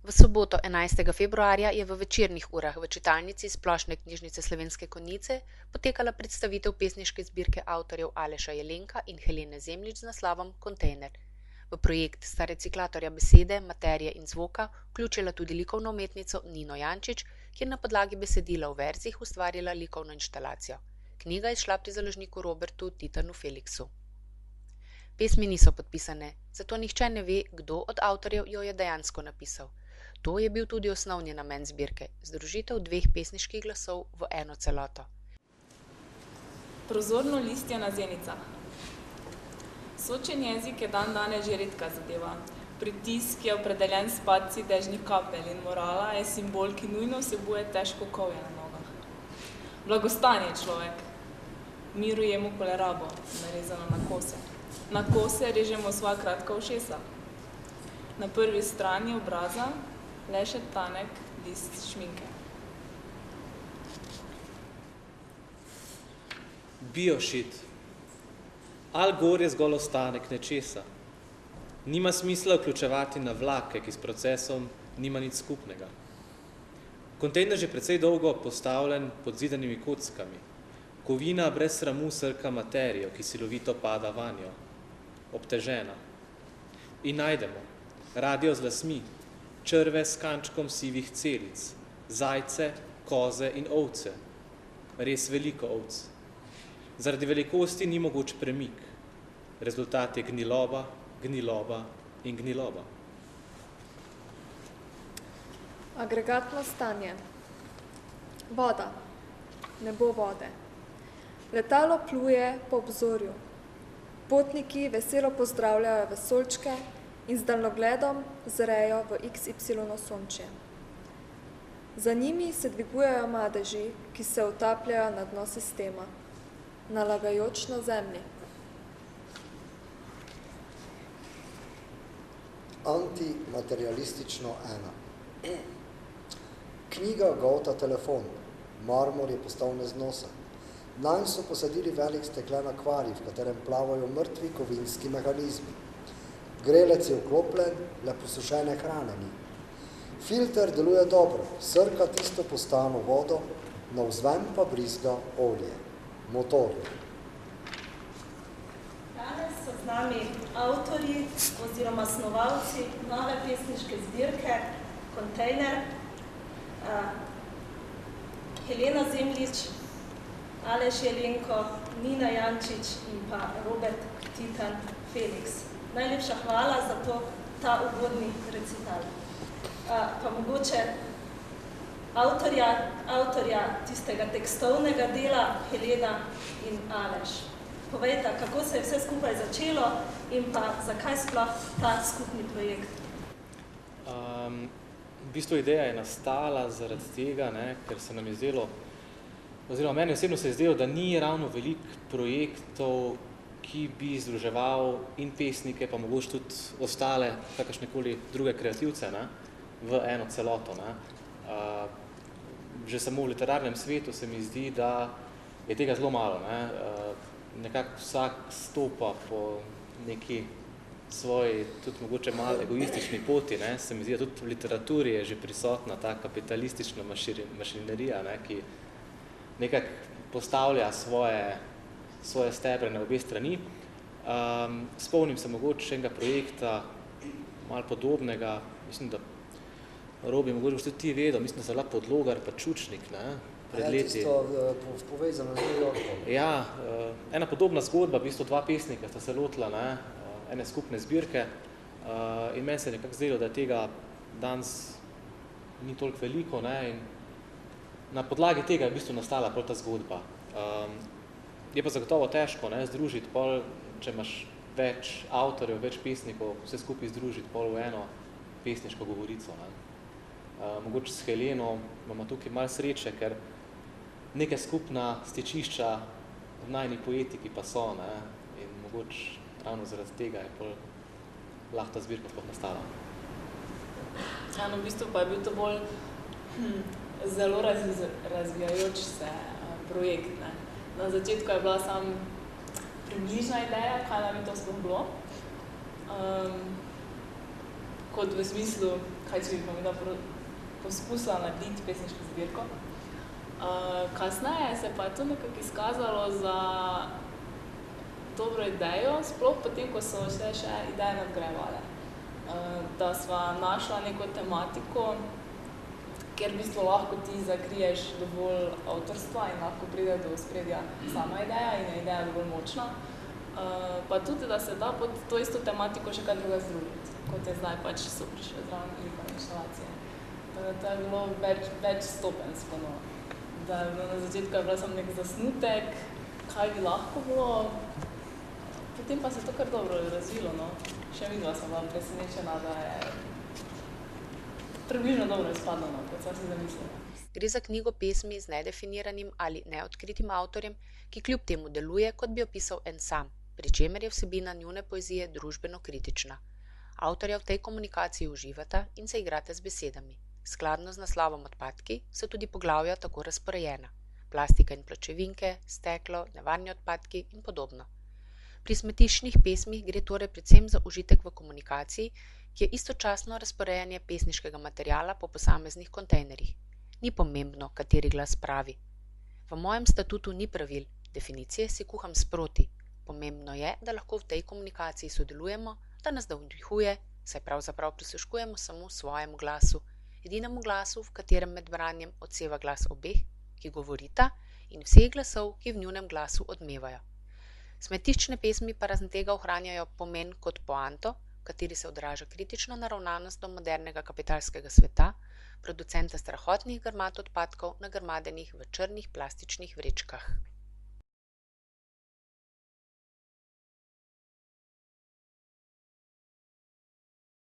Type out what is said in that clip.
V soboto 11. februarja je v večernih urah v čitalnici Splošne knjižnice Slovenske Konjice potekala predstavitev pesniške zbirke avtorjev Aleša Jelenka in Helene Zemljič z naslovom Kontejner. V projekt sta reciklatorja besede, materije in zvoka vključila tudi likovno umetnico Nino Jančič, ki je na podlagi besedila v verzih ustvarila likovno inštalacijo. Knjiga je izšla pri založniku Robertu Titanu Felixu. Pesmi niso podpisane, zato nihče ne ve, kdo od avtorjev jo je dejansko napisal. To je bil tudi osnovni namen zbirke, združitev dveh pesniških glasov v eno celoto. Prozorno listje na zenicah. Sočen jezik je dan danes že redka zadeva. Pritisk je opredeljen s padci dežnih kapelj in morala je simbol, ki nujno vsebuje težko kovje na nogah. Blagostan je človek. Miru jemu kolerabo, narezano na kose. Na kose režemo svoja kratka ušesa. Na prvi strani obraza le še tanek list šminke. Bioshit. Al Gore je zgolj ostanek nečesa. Nima smisla vključevati na vlake, ki s procesom nima nič skupnega. Kontejner že precej dolgo postavljen pod zidanimi kockami. Kovina brez sramu srka materijo, ki silovito pada vanjo. Obtežena. In najdemo radio z lasmi, črve s kančkom sivih celic, zajce, koze in ovce. Res veliko ovc. Zaradi velikosti ni mogoč premik. Rezultat je gniloba, gniloba in gniloba. Agregatno stanje. Voda. Nebo vode. Letalo pluje po obzorju. Potniki veselo pozdravljajo vesoljčke in z daljnogledom zrejo v XY sončje. Za njimi se dvigujejo madeži, ki se utapljajo na dno sistema, nalagajoč na zemlji. Antimaterialistično ena. Knjiga golta telefon. Marmor je postal neznosen. Nanj so posadili velik steklen akvarij, v katerem plavajo mrtvi kovinski mehanizmi. Grelec je vklopljen, le posušene hrane ni. Filter deluje dobro, srka tisto postano vodo, navzven pa brizga olje. Motor. Danes so z nami avtorji oziroma snovalci nove pesniške zbirke Kontejner, Helena Zemljič, Aleš Jelenko, Nina Jančič in pa Robert Titan Felix. Najlepša hvala za ta uvodni recital. Pa mogoče avtorja tistega tekstovnega dela Helena in Aleš. Povejte, kako se je vse skupaj začelo in pa zakaj sploh ta skupni projekt? V bistvu ideja je nastala zaradi tega, ker se nam je zdelo, oziroma meni osebno se je zdelo, da ni ravno veliko projektov, ki bi združeval in pesnike, pa mogoče tudi ostale, kakršnekoli druge kreativce, v eno celoto. Že samo v literarnem svetu se mi zdi, da je tega zelo malo. Nekako vsak stopa po neki svoji, tudi mogoče malo egoistični poti. Se mi zdi, da tudi v literaturi je že prisotna ta kapitalistična mašinerija, ki nekako postavlja svoje stebre na obe strani. Spomnim se mogoče še enega projekta, malo podobnega, mislim, da Robi, mogoče boš tudi ti vedel, mislim, da so bila Podlogar pa Čučnik, pred leti. Tisto povezano z New Yorkom. Ja, ena podobna zgodba, v bistvu dva pesnika sta se lotila ene skupne zbirke in meni se je nekako zdelo, da tega danes ni toliko veliko in na podlagi tega je v bistvu nastala pol ta zgodba. Je pa zagotovo težko združiti pol, če imaš več avtorjev, več pesnikov, vse skupaj združiti pol v eno pesniško govorico. Mogoče s Heleno imamo tukaj malo sreče, ker neka skupna stičišča v najni poetiki pa so, in mogoče ravno zaradi tega je pol lahko ta zbirka sploh nastala. Ja, no, v bistvu pa je bil to bolj zelo razvijajoč se projekt. Na začetku je bila samo približna ideja, kaj nam je to sploh bilo. kot v smislu, kaj če bi pa poskusila narediti pesniško zbirko. Kasneje se pa je to nekako izkazalo za dobro idejo, sploh potem, ko so se še ideje nadgrajevale. Da sva našla neko tematiko, kjer v bistvu lahko ti zakriješ dovolj avtorstva in lahko pride do ospredja sama ideja in je ideja dovolj močna. Pa tudi, da se da pod to isto tematiko še kaj druga združiti, kot je zdaj pač so prišle zraven likovne inštalacije. Tako da to je bilo večstopenjsko, no. Da je bilo na začetku je bilo samo nek zasnutek, kaj bi lahko bilo, potem pa se to kar dobro razvilo, no. Še videla sem bila presenečena, da je približno dobro izpadlo, no, kot sem si zamislila. Gre za knjigo pesmi z nedefiniranim ali neodkritim avtorjem, ki kljub temu deluje, kot bi opisal en sam, pri čemer je vsebina njune poezije družbeno-kritična. Avtorja v tej komunikaciji uživata in se igrata z besedami. Skladno z naslovom Odpadki so tudi poglavja tako razporejena. Plastika in pločevinke, steklo, nevarni odpadki in podobno. Pri smetiščnih pesmih gre torej predvsem za užitek v komunikaciji, ki je istočasno razporejanje pesniškega materiala po posameznih kontejnerjih. Ni pomembno, kateri glas pravi. V mojem statutu ni pravil, definicije si kuham sproti. Pomembno je, da lahko v tej komunikaciji sodelujemo, da nas navdihuje, saj pravzaprav prisluškujemo samo svojemu glasu, edinemu glasu, v katerem med branjem odseva glas obeh, ki govorita, in vseh glasov, ki v njunem glasu odmevajo. Smetiščne pesmi pa razen tega ohranjajo pomen kot poanto, v kateri se odraža kritična naravnanost do modernega kapitalskega sveta, producenta strahotnih grmad odpadkov nagrmadenih v črnih plastičnih vrečkah.